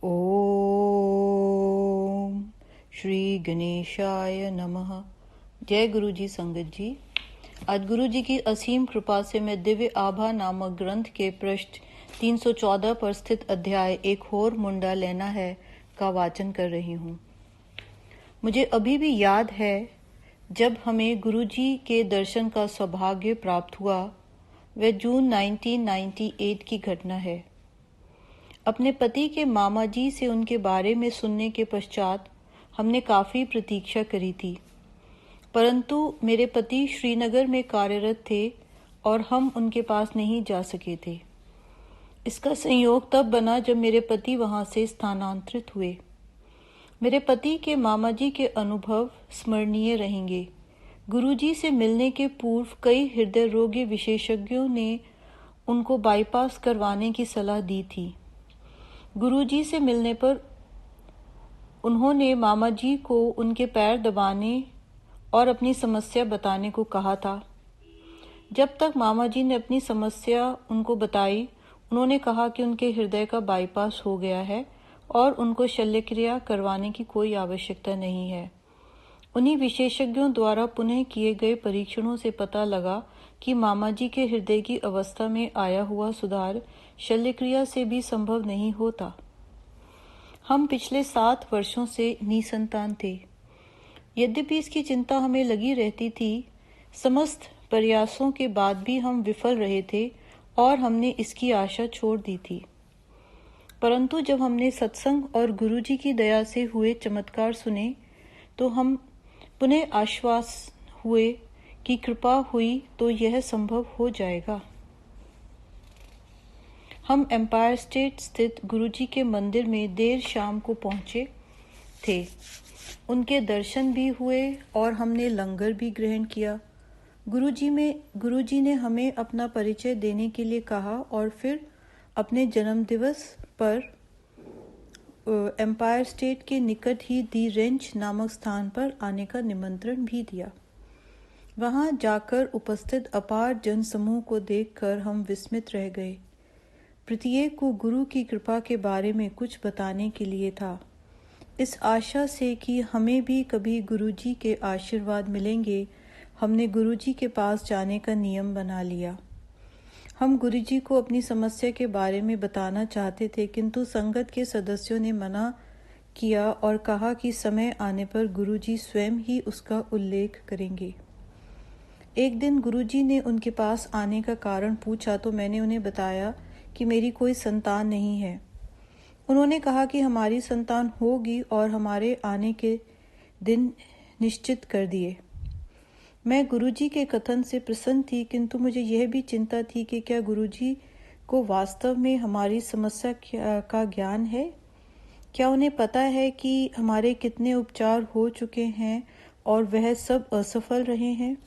ओम श्री गणेशाय नमः। जय गुरु जी संगत जी। आज गुरु जी की असीम कृपा से मैं दिव्य आभा नामक ग्रंथ के पृष्ठ 314 पर स्थित अध्याय एक होर मुंडा लेना है का वाचन कर रही हूँ। मुझे अभी भी याद है जब हमें गुरु जी के दर्शन का सौभाग्य प्राप्त हुआ। वह जून 1998 की घटना है। अपने पति के मामा जी से उनके बारे में सुनने के पश्चात हमने काफ़ी प्रतीक्षा करी थी, परंतु मेरे पति श्रीनगर में कार्यरत थे और हम उनके पास नहीं जा सके थे। इसका संयोग तब बना जब मेरे पति वहां से स्थानांतरित हुए। मेरे पति के मामा जी के अनुभव स्मरणीय रहेंगे। गुरुजी से मिलने के पूर्व कई हृदय रोग विशेषज्ञों ने उनको बाईपास करवाने की सलाह दी थी। गुरुजी से मिलने पर उन्होंने मामा जी को उनके पैर दबाने और अपनी समस्या बताने को कहा था। जब तक मामा जी ने अपनी समस्या उनको बताई, उन्होंने कहा कि उनके हृदय का बाईपास हो गया है और उनको शल्यक्रिया करवाने की कोई आवश्यकता नहीं है। उन्हीं विशेषज्ञों द्वारा पुनः किए गए परीक्षणों से पता लगा कि मामा जी के हृदय की अवस्था में आया हुआ सुधार शल्यक्रिया से भी संभव नहीं होता। हम पिछले 7 वर्षों से निसंतान थे। यद्यपि इसकी चिंता हमें लगी रहती थी, समस्त प्रयासों के बाद भी हम विफल रहे थे और हमने इसकी आशा छोड़ दी थी। परंतु जब हमने सत्संग और गुरुजी की दया से हुए चमत्कार सुने तो हम पुनः आश्वास हुए कि कृपा हुई तो यह संभव हो जाएगा। हम एम्पायर स्टेट स्थित गुरुजी के मंदिर में देर शाम को पहुंचे थे। उनके दर्शन भी हुए और हमने लंगर भी ग्रहण किया। गुरुजी ने हमें अपना परिचय देने के लिए कहा और फिर अपने जन्मदिवस पर एम्पायर स्टेट के निकट ही दी रेंच नामक स्थान पर आने का निमंत्रण भी दिया। वहां जाकर उपस्थित अपार जनसमूह को देखकर हम विस्मित रह गए। प्रत्येक को गुरु की कृपा के बारे में कुछ बताने के लिए था, इस आशा से कि हमें भी कभी गुरुजी के आशीर्वाद मिलेंगे। हमने गुरुजी के पास जाने का नियम बना लिया। हम गुरुजी को अपनी समस्या के बारे में बताना चाहते थे, किंतु संगत के सदस्यों ने मना किया और कहा कि समय आने पर गुरुजी स्वयं ही उसका उल्लेख करेंगे। एक दिन गुरुजी ने उनके पास आने का कारण पूछा तो मैंने उन्हें बताया कि मेरी कोई संतान नहीं है। उन्होंने कहा कि हमारी संतान होगी और हमारे आने के दिन निश्चित कर दिए। मैं गुरुजी के कथन से प्रसन्न थी, किंतु मुझे यह भी चिंता थी कि क्या गुरुजी को वास्तव में हमारी समस्या का ज्ञान है? क्या उन्हें पता है कि हमारे कितने उपचार हो चुके हैं और वह सब असफल रहे हैं?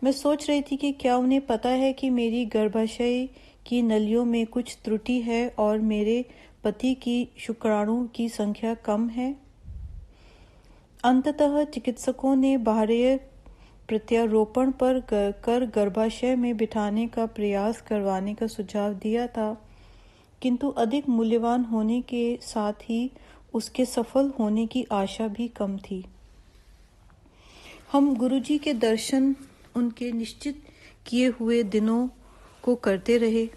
मैं सोच रही थी कि क्या उन्हें पता है कि मेरी गर्भाशय की नलियों में कुछ त्रुटि है और मेरे पति की शुक्राणु की संख्या कम है। अंततः चिकित्सकों ने बाह्य प्रत्यारोपण पर कर गर्भाशय में बिठाने का प्रयास करवाने का सुझाव दिया था, किंतु अधिक मूल्यवान होने के साथ ही उसके सफल होने की आशा भी कम थी। हम गुरुजी के दर्शन उनके निश्चित किए हुए दिनों को करते रहे।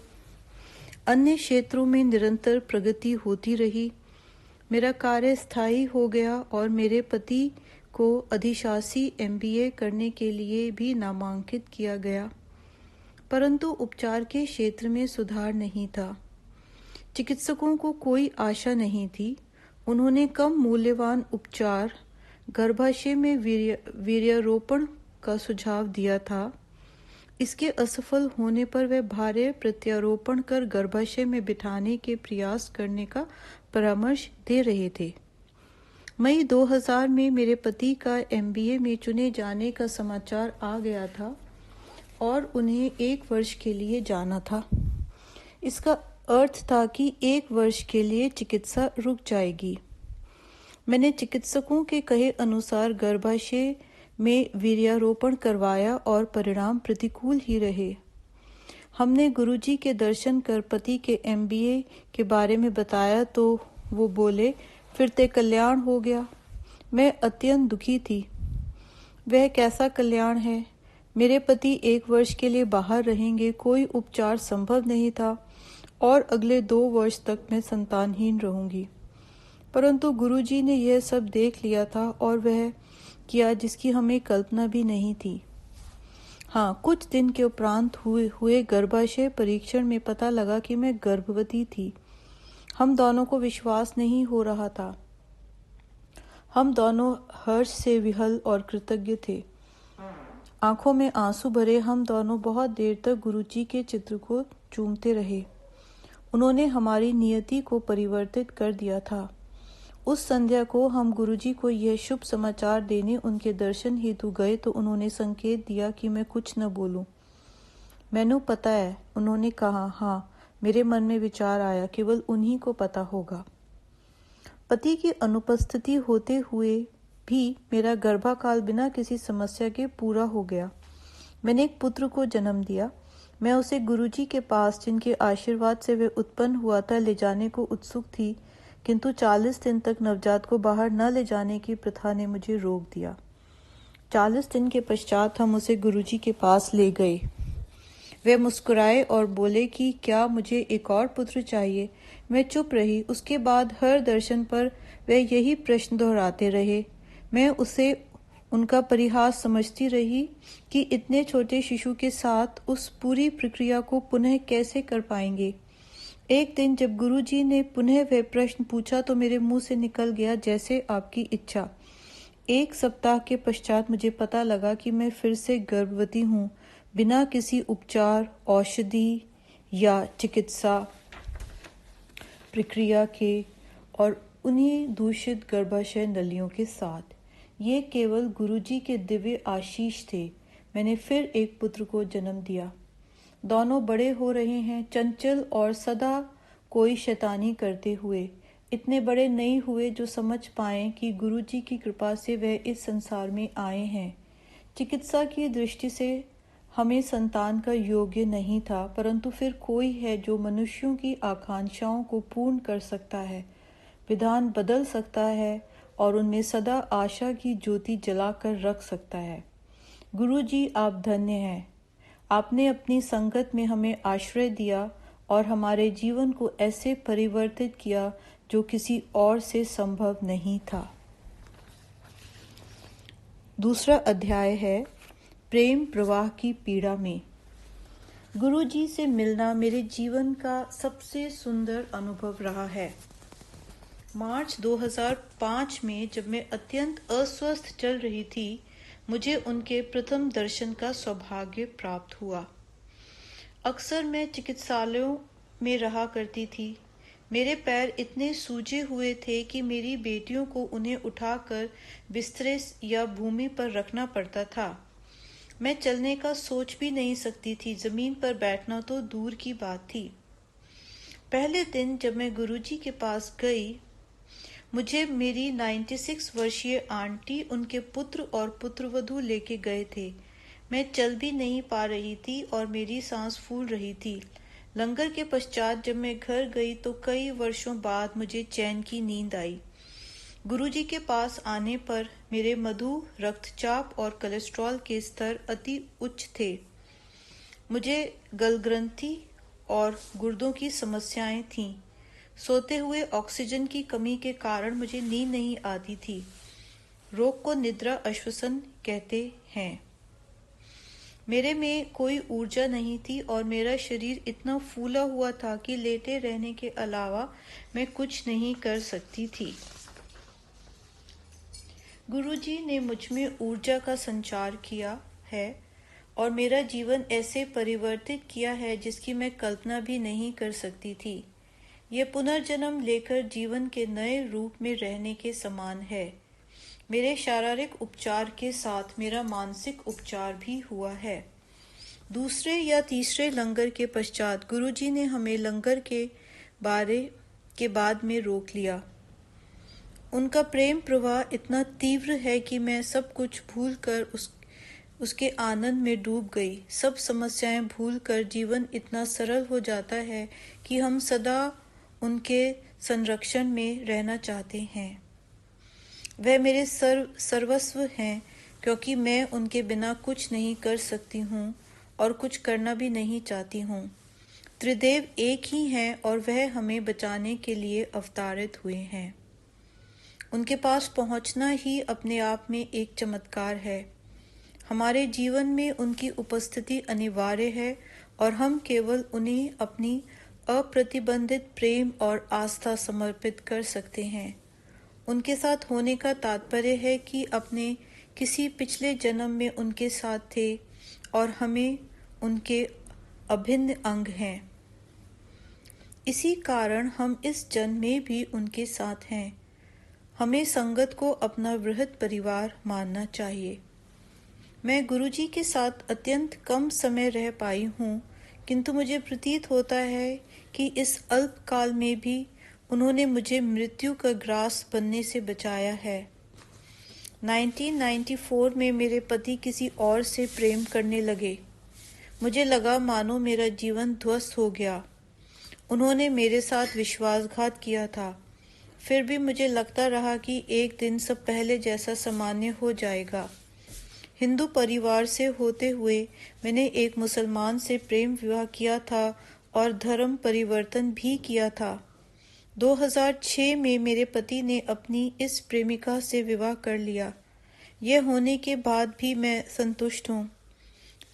अन्य क्षेत्रों में निरंतर प्रगति होती रही। मेरा कार्य स्थायी हो गया और मेरे पति को अधिशासी MBA करने के लिए भी नामांकित किया गया, परंतु उपचार के क्षेत्र में सुधार नहीं था। चिकित्सकों को कोई आशा नहीं थी। उन्होंने कम मूल्यवान उपचार गर्भाशय में वीर्यारोपण का सुझाव दिया था। इसके असफल होने पर वे बाह्य प्रत्यारोपण कर गर्भाशय में बिठाने के प्रयास करने का परामर्श दे रहे थे। मई 2000 में मेरे पति का MBA में चुने जाने का समाचार आ गया था और उन्हें 1 वर्ष के लिए जाना था। इसका अर्थ था कि 1 वर्ष के लिए चिकित्सा रुक जाएगी। मैंने चिकित्सकों के कहे अनुसार गर्भाशय में वीर्यारोपण करवाया और परिणाम प्रतिकूल ही रहे। हमने गुरुजी के दर्शन कर पति के MBA के बारे में बताया तो वो बोले, फिर ते कल्याण हो गया। मैं अत्यंत दुखी थी। वह कैसा कल्याण है? मेरे पति 1 वर्ष के लिए बाहर रहेंगे, कोई उपचार संभव नहीं था और अगले 2 वर्ष तक मैं संतानहीन रहूंगी। परंतु गुरुजी ने यह सब देख लिया था और वह किया जिसकी हमें कल्पना भी नहीं थी। हाँ, कुछ दिन के उपरांत हुए गर्भाशय परीक्षण में पता लगा कि मैं गर्भवती थी। हम दोनों को विश्वास नहीं हो रहा था। हम दोनों हर्ष से विहल और कृतज्ञ थे। आंखों में आंसू भरे हम दोनों बहुत देर तक गुरुजी के चित्र को चूमते रहे। उन्होंने हमारी नियति को परिवर्तित कर दिया था। उस संध्या को हम गुरुजी को यह शुभ समाचार देने उनके दर्शन हेतु गए तो उन्होंने संकेत दिया कि मैं कुछ न बोलूं। मैनू पता है, उन्होंने कहा। हाँ, मेरे मन में विचार आया, केवल उन्हीं को पता होगा। पति की अनुपस्थिति होते हुए भी मेरा गर्भाकाल बिना किसी समस्या के पूरा हो गया। मैंने एक पुत्र को जन्म दिया। मैं उसे गुरुजी के पास, जिनके आशीर्वाद से वह उत्पन्न हुआ था, ले जाने को उत्सुक थी, किंतु 40 दिन तक नवजात को बाहर न ले जाने की प्रथा ने मुझे रोक दिया। 40 दिन के पश्चात हम उसे गुरुजी के पास ले गए। वे मुस्कुराए और बोले कि क्या मुझे एक और पुत्र चाहिए। मैं चुप रही। उसके बाद हर दर्शन पर वे यही प्रश्न दोहराते रहे। मैं उसे उनका परिहास समझती रही कि इतने छोटे शिशु के साथ उस पूरी प्रक्रिया को पुनः कैसे कर पाएंगे। एक दिन जब गुरुजी ने पुनः वह प्रश्न पूछा तो मेरे मुंह से निकल गया, जैसे आपकी इच्छा। 1 सप्ताह के पश्चात मुझे पता लगा कि मैं फिर से गर्भवती हूँ, बिना किसी उपचार, औषधि या चिकित्सा प्रक्रिया के और उन्हीं दूषित गर्भाशय नलियों के साथ। ये केवल गुरुजी के दिव्य आशीष थे। मैंने फिर एक पुत्र को जन्म दिया। दोनों बड़े हो रहे हैं, चंचल और सदा कोई शैतानी करते हुए। इतने बड़े नहीं हुए जो समझ पाएं कि गुरुजी की कृपा से वह इस संसार में आए हैं। चिकित्सा की दृष्टि से हमें संतान का योग्य नहीं था, परंतु फिर कोई है जो मनुष्यों की आकांक्षाओं को पूर्ण कर सकता है, विधान बदल सकता है और उनमें सदा आशा की ज्योति जलाकर रख सकता है। गुरुजी, आप धन्य हैं। आपने अपनी संगत में हमें आश्रय दिया और हमारे जीवन को ऐसे परिवर्तित किया जो किसी और से संभव नहीं था। दूसरा अध्याय है प्रेम प्रवाह की पीड़ा में। गुरुजी से मिलना मेरे जीवन का सबसे सुंदर अनुभव रहा है। मार्च 2005 में जब मैं अत्यंत अस्वस्थ चल रही थी, मुझे उनके प्रथम दर्शन का सौभाग्य प्राप्त हुआ। अक्सर मैं चिकित्सालयों में रहा करती थी। मेरे पैर इतने सूजे हुए थे कि मेरी बेटियों को उन्हें उठाकर बिस्तरे या भूमि पर रखना पड़ता था। मैं चलने का सोच भी नहीं सकती थी, जमीन पर बैठना तो दूर की बात थी। पहले दिन जब मैं गुरुजी के पास गई, मुझे मेरी 96 वर्षीय आंटी, उनके पुत्र और पुत्रवधू लेके गए थे। मैं चल भी नहीं पा रही थी और मेरी सांस फूल रही थी। लंगर के पश्चात जब मैं घर गई तो कई वर्षों बाद मुझे चैन की नींद आई। गुरुजी के पास आने पर मेरे मधु, रक्तचाप और कोलेस्ट्रॉल के स्तर अति उच्च थे। मुझे गलग्रंथि और गुर्दों की समस्याएं थीं। सोते हुए ऑक्सीजन की कमी के कारण मुझे नींद नहीं आती थी। रोग को निद्रा अश्वसन कहते हैं। मेरे में कोई ऊर्जा नहीं थी और मेरा शरीर इतना फूला हुआ था कि लेटे रहने के अलावा मैं कुछ नहीं कर सकती थी। गुरुजी ने मुझ में ऊर्जा का संचार किया है और मेरा जीवन ऐसे परिवर्तित किया है जिसकी मैं कल्पना भी नहीं कर सकती थी। यह पुनर्जन्म लेकर जीवन के नए रूप में रहने के समान है। मेरे शारीरिक उपचार के साथ मेरा मानसिक उपचार भी हुआ है। दूसरे या तीसरे लंगर के पश्चात गुरुजी ने हमें लंगर के बाद में रोक लिया। उनका प्रेम प्रवाह इतना तीव्र है कि मैं सब कुछ भूलकर उसके आनंद में डूब गई। सब समस्याएं भूलकर जीवन इतना सरल हो जाता है कि हम सदा उनके संरक्षण में रहना चाहते हैं। वह मेरे सर्वस्व हैं, क्योंकि मैं उनके बिना कुछ नहीं कर सकती हूँ और कुछ करना भी नहीं चाहती हूँ। त्रिदेव एक ही हैं और वह हमें बचाने के लिए अवतारित हुए हैं। उनके पास पहुँचना ही अपने आप में एक चमत्कार है। हमारे जीवन में उनकी उपस्थिति अनिवार्य है और हम केवल उन्हें अपनी अप्रतिबंधित प्रेम और आस्था समर्पित कर सकते हैं। उनके साथ होने का तात्पर्य है कि अपने किसी पिछले जन्म में उनके साथ थे और हमें उनके अभिन्न अंग हैं। इसी कारण हम इस जन्म में भी उनके साथ हैं। हमें संगत को अपना वृहद परिवार मानना चाहिए। मैं गुरुजी के साथ अत्यंत कम समय रह पाई हूँ, किंतु मुझे प्रतीत होता है कि इस अल्प काल में भी उन्होंने मुझे मृत्यु का ग्रास बनने से बचाया है। 1994 में मेरे पति किसी और से प्रेम करने लगे। मुझे लगा मानो मेरा जीवन ध्वस्त हो गया। उन्होंने मेरे साथ विश्वासघात किया था। फिर भी मुझे लगता रहा कि एक दिन सब पहले जैसा सामान्य हो जाएगा। हिंदू परिवार से होते हुए मैंने एक मुसलमान से प्रेम विवाह किया था और धर्म परिवर्तन भी किया था। 2006 में मेरे पति ने अपनी इस प्रेमिका से विवाह कर लिया। यह होने के बाद भी मैं संतुष्ट हूँ।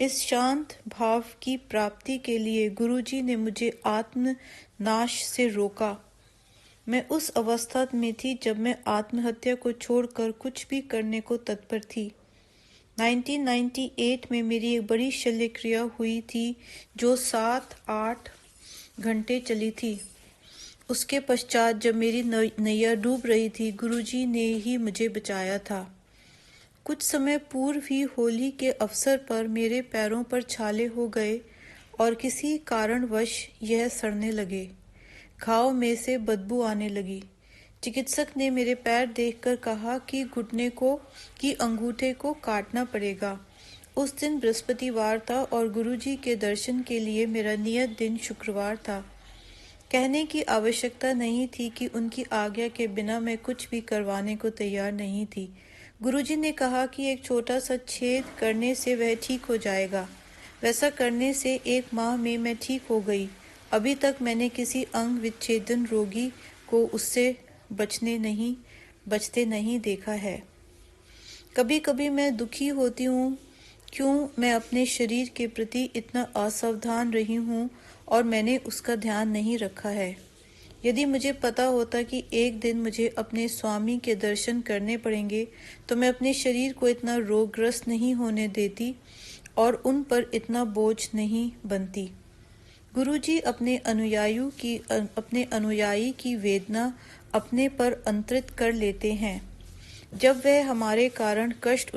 इस शांत भाव की प्राप्ति के लिए गुरुजी ने मुझे आत्मनाश से रोका। मैं उस अवस्था में थी जब मैं आत्महत्या को छोड़कर कुछ भी करने को तत्पर थी। 1998 में मेरी एक बड़ी शल्य क्रिया हुई थी जो 7-8 घंटे चली थी। उसके पश्चात जब मेरी नैया डूब रही थी, गुरुजी ने ही मुझे बचाया था। कुछ समय पूर्व ही होली के अवसर पर मेरे पैरों पर छाले हो गए और किसी कारणवश यह सड़ने लगे। घाव में से बदबू आने लगी। चिकित्सक ने मेरे पैर देखकर कहा कि घुटने की अंगूठे को काटना पड़ेगा। उस दिन बृहस्पतिवार था और गुरुजी के दर्शन के लिए मेरा नियत दिन शुक्रवार था। कहने की आवश्यकता नहीं थी कि उनकी आज्ञा के बिना मैं कुछ भी करवाने को तैयार नहीं थी। गुरुजी ने कहा कि एक छोटा सा छेद करने से वह ठीक हो जाएगा। वैसा करने से 1 माह में मैं ठीक हो गई। अभी तक मैंने किसी अंग विच्छेदन रोगी को उससे बचते नहीं देखा है। कभी कभी मैं दुखी होती हूँ क्यों मैं अपने शरीर के प्रति इतना असावधान रही हूँ और मैंने उसका ध्यान नहीं रखा है। यदि मुझे पता होता कि एक दिन मुझे अपने स्वामी के दर्शन करने पड़ेंगे तो मैं अपने शरीर को इतना रोगग्रस्त नहीं होने देती और उन पर इतना बोझ नहीं बनती। गुरुजी अपने अनुयायी की वेदना अपने पर अंतरित कर लेते हैं। जब वह हमारे कारण कष्ट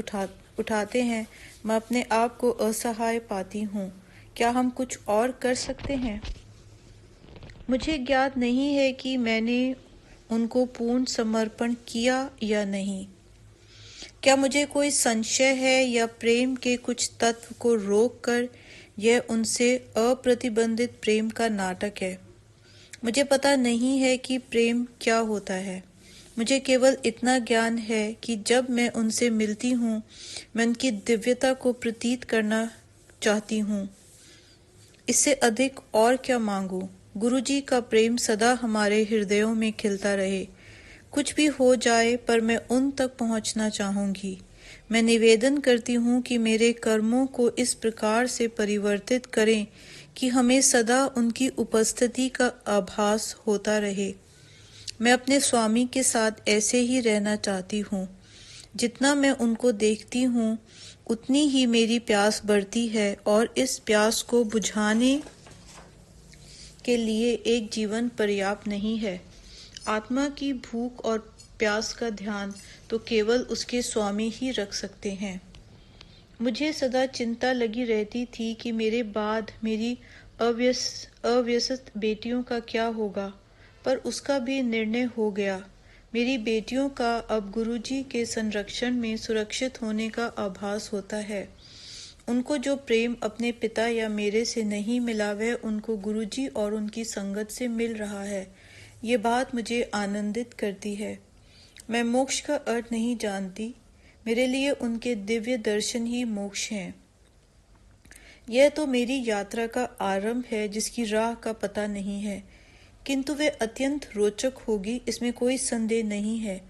उठाते हैं, मैं अपने आप को असहाय पाती हूँ। क्या हम कुछ और कर सकते हैं? मुझे ज्ञात नहीं है कि मैंने उनको पूर्ण समर्पण किया या नहीं। क्या मुझे कोई संशय है या प्रेम के कुछ तत्व को रोककर यह उनसे अप्रतिबंधित प्रेम का नाटक है? मुझे पता नहीं है कि प्रेम क्या होता है। मुझे केवल इतना ज्ञान है कि जब मैं उनसे मिलती हूँ, मैं उनकी दिव्यता को प्रतीत करना चाहती हूँ। इससे अधिक और क्या मांगू? गुरुजी का प्रेम सदा हमारे हृदयों में खिलता रहे। कुछ भी हो जाए पर मैं उन तक पहुँचना चाहूँगी। मैं निवेदन करती हूँ कि मेरे कर्मों को इस प्रकार से परिवर्तित करें कि हमें सदा उनकी उपस्थिति का आभास होता रहे। मैं अपने स्वामी के साथ ऐसे ही रहना चाहती हूँ। जितना मैं उनको देखती हूँ उतनी ही मेरी प्यास बढ़ती है और इस प्यास को बुझाने के लिए एक जीवन पर्याप्त नहीं है। आत्मा की भूख और प्यास का ध्यान तो केवल उसके स्वामी ही रख सकते हैं। मुझे सदा चिंता लगी रहती थी कि मेरे बाद मेरी अव्यस्त बेटियों का क्या होगा, पर उसका भी निर्णय हो गया। मेरी बेटियों का अब गुरुजी के संरक्षण में सुरक्षित होने का आभास होता है। उनको जो प्रेम अपने पिता या मेरे से नहीं मिला, वह उनको गुरुजी और उनकी संगत से मिल रहा है। ये बात मुझे आनंदित करती है। मैं मोक्ष का अर्थ नहीं जानती, मेरे लिए उनके दिव्य दर्शन ही मोक्ष हैं। यह तो मेरी यात्रा का आरंभ है जिसकी राह का पता नहीं है, किंतु वे अत्यंत रोचक होगी, इसमें कोई संदेह नहीं है।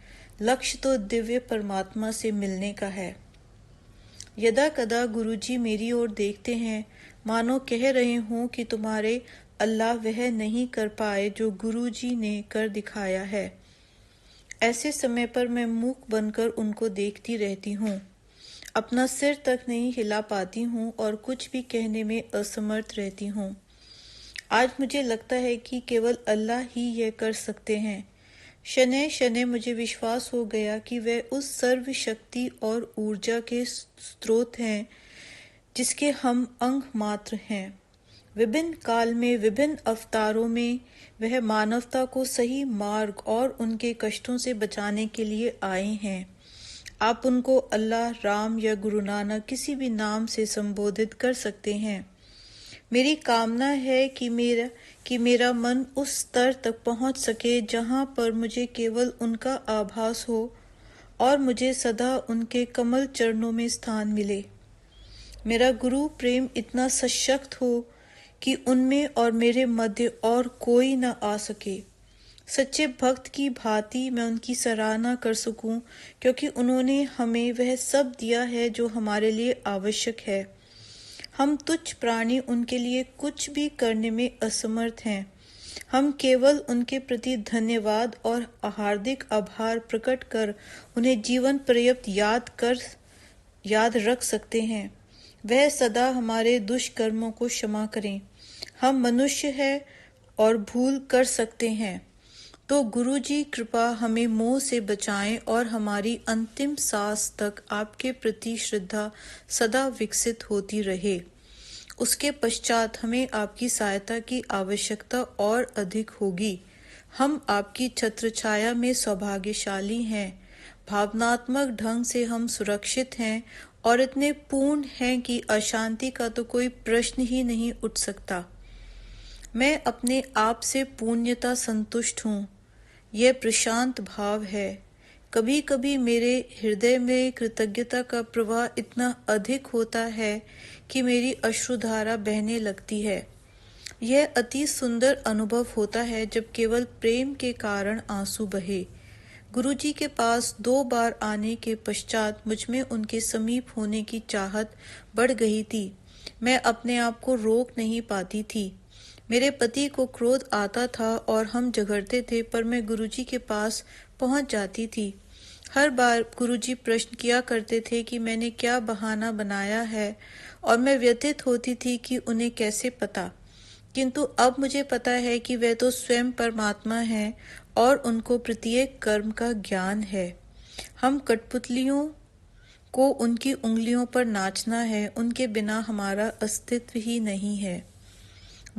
लक्ष्य तो दिव्य परमात्मा से मिलने का है। यदा कदा गुरुजी मेरी ओर देखते हैं, मानो कह रहे हों कि तुम्हारे अल्लाह वह नहीं कर पाए जो गुरुजी ने कर दिखाया है। ऐसे समय पर मैं मूक बनकर उनको देखती रहती हूँ, अपना सिर तक नहीं हिला पाती हूँ और कुछ भी कहने में असमर्थ रहती हूँ। आज मुझे लगता है कि केवल अल्लाह ही यह कर सकते हैं। शनै शनै मुझे विश्वास हो गया कि वह उस सर्व शक्ति और ऊर्जा के स्रोत हैं जिसके हम अंग मात्र हैं। विभिन्न काल में, विभिन्न अवतारों में वह मानवता को सही मार्ग और उनके कष्टों से बचाने के लिए आए हैं। आप उनको अल्लाह, राम या गुरु नानक किसी भी नाम से संबोधित कर सकते हैं। मेरी कामना है कि मेरा मन उस स्तर तक पहुंच सके जहां पर मुझे केवल उनका आभास हो और मुझे सदा उनके कमल चरणों में स्थान मिले। मेरा गुरु प्रेम इतना सशक्त हो कि उनमें और मेरे मध्य और कोई न आ सके। सच्चे भक्त की भांति मैं उनकी सराहना कर सकूं, क्योंकि उन्होंने हमें वह सब दिया है जो हमारे लिए आवश्यक है। हम तुच्छ प्राणी उनके लिए कुछ भी करने में असमर्थ हैं। हम केवल उनके प्रति धन्यवाद और हार्दिक आभार प्रकट कर उन्हें जीवन पर्यंत याद रख सकते हैं। वह सदा हमारे दुष्कर्मों को क्षमा करें। हम मनुष्य हैं और भूल कर सकते हैं, तो गुरुजी कृपा हमें मोह से बचाएं और हमारी अंतिम सांस तक आपके प्रति श्रद्धा सदा विकसित होती रहे। उसके पश्चात हमें आपकी सहायता की आवश्यकता और अधिक होगी। हम आपकी छत्रछाया में सौभाग्यशाली हैं। भावनात्मक ढंग से हम सुरक्षित हैं और इतने पूर्ण हैं कि अशांति का तो कोई प्रश्न ही नहीं उठ सकता। मैं अपने आप से पूर्णतः संतुष्ट हूँ। यह प्रशांत भाव है। कभी कभी मेरे हृदय में कृतज्ञता का प्रवाह इतना अधिक होता है कि मेरी अश्रुधारा बहने लगती है। यह अति सुंदर अनुभव होता है जब केवल प्रेम के कारण आंसू बहे। गुरुजी के पास 2 बार आने के पश्चात मुझमें उनके समीप होने की चाहत बढ़ गई थी। मैं अपने आप को रोक नहीं पाती थी। मेरे पति को क्रोध आता था और हम झगड़ते थे, पर मैं गुरुजी के पास पहुंच जाती थी। हर बार गुरुजी प्रश्न किया करते थे कि मैंने क्या बहाना बनाया है, और मैं व्यथित होती थी कि उन्हें कैसे पता। किंतु अब मुझे पता है कि वे तो स्वयं परमात्मा हैं और उनको प्रत्येक कर्म का ज्ञान है। हम कठपुतलियों को उनकी उंगलियों पर नाचना है, उनके बिना हमारा अस्तित्व ही नहीं है।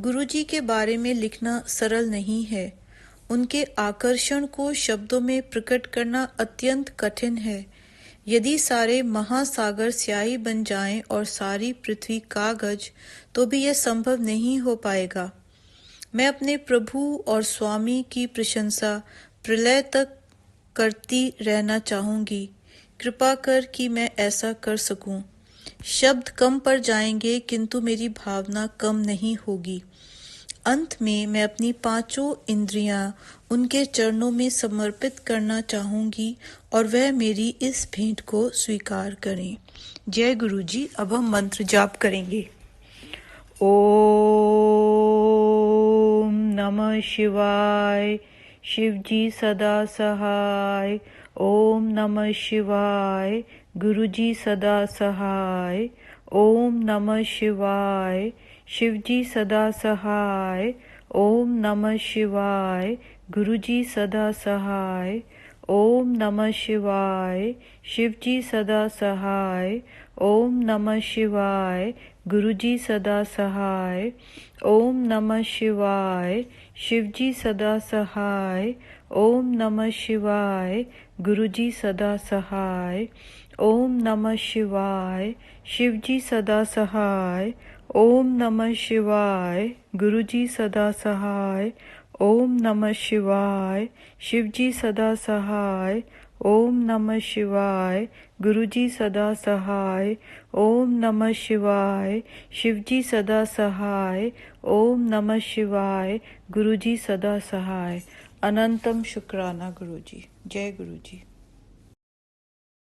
गुरुजी के बारे में लिखना सरल नहीं है। उनके आकर्षण को शब्दों में प्रकट करना अत्यंत कठिन है। यदि सारे महासागर स्याही बन जाएं और सारी पृथ्वी कागज, तो भी यह संभव नहीं हो पाएगा। मैं अपने प्रभु और स्वामी की प्रशंसा प्रलय तक करती रहना चाहूंगी। कृपा कर कि मैं ऐसा कर सकूं। शब्द कम पड़ जाएंगे, किंतु मेरी भावना कम नहीं होगी। अंत में मैं अपनी 5 इंद्रियां उनके चरणों में समर्पित करना चाहूंगी और वह मेरी इस भेंट को स्वीकार करें। जय गुरु जी। अब हम मंत्र जाप करेंगे। ओम नमः शिवाय। शिव जी सदा सहाय। ओम नमः शिवाय। गुरु जी सदा सहाय। ओम नमः शिवाय। शिव जी सदा सहाय। ओम नमः शिवाय। गुरु जी सदा सहाय। ओम नमः शिवाय। शिव जी सदा सहाय। ओम नमः शिवाय। गुरु जी सदा सहाय। ओम नमः शिवाय। शिव जी सदा सहाय। ओम नमः शिवाय। गुरु जी सदा सहाय। ओम नमः शिवाय। शिव जी सदा सहाय। ओम नमः शिवाय। गुरु जी सदा सहाय। ओम नमः शिवाय। शिवजी सदा सहाय। ओम नमः शिवाय। गुरुजी सदा सहाय। ओम नमः शिवाय। शिवजी सदा सहाय। ओम नमः शिवाय। गुरुजी सदा सहाय। अनंतम शुक्राना गुरुजी। जय गुरुजी।